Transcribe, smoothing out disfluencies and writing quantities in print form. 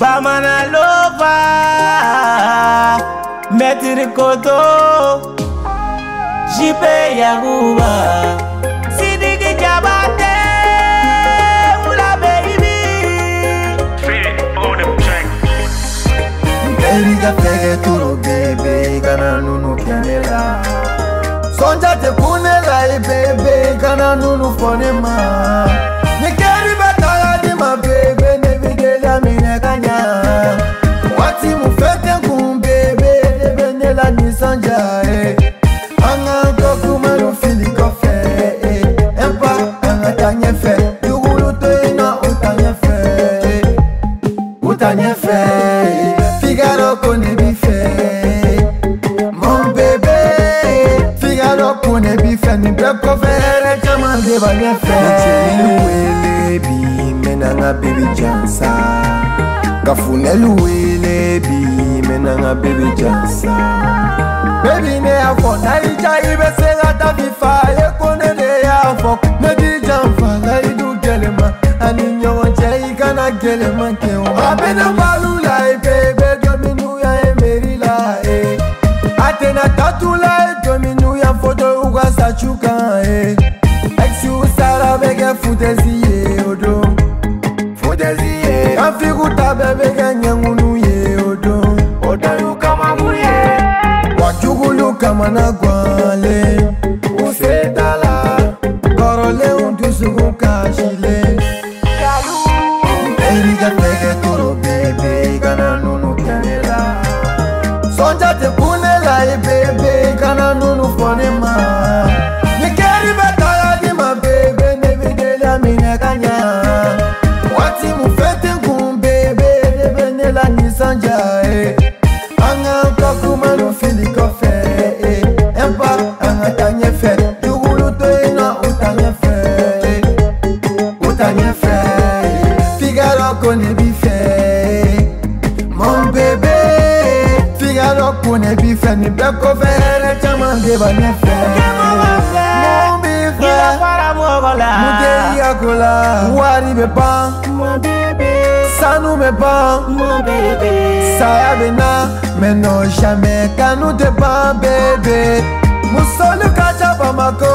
Bamana lova, Metri koto, Jipe yaguba, Sidiki jabate, ula baby. Feel it on the track. Baby ga fege turo bebe, kana nunu kenela. Sonja te kunela bebe, kana nunu fonema. Nikeri batala di ma bebe, nevidela mine kanya. Wati mu fete kum bebe, nevenela ni sanja Anga koku manu fili kofe Empa anga tanye fe, yugulu to ina utanye fe. Utanye fe, Figaro kone bife. Mon bebe, Figaro kone bife. Ni breko fere chaman deba nye fe. Wele bi menanga baby jansa. Kafunelu wele bi menanga baby jansa. Baby ne afọ na ija ibe se gata fifa ye kone de afọ. Baby janfa la idu gelema ani nyon che ikana gelema kewa. Abena balu la bebe dominu ya emeri la Atena tatu la dominu ya foto uga sachuka Ex you sara bege futezi odo. Futezi Kafigu ta bebe ganyangunu ye odo. Odo yu kama muye Wachugulu kama na gwale. Usetala Korole untusugu kashile. Baby ga fege turo bebe, kana nunu kenela. Sonja te kunela bebe, kana nunu fonema. Nikeri batala di ma bebe, nevidela mine kanya. Wati mu fete kum bebe, nevenela ni sanja Anga koku manu fili kofe Empa anga tanye fe, yugulu to ina utanye fe. Utanye fe, Figaro kone bife. Mon bebe, Figaro kone bife. Ni breko fere chaman deba nye fe. Mon bife, Mute yakola. Wari be pan, Sanu me pan, Saya bena, mais non jamais. Kanu te pan bébé. Musolu kacha bamako.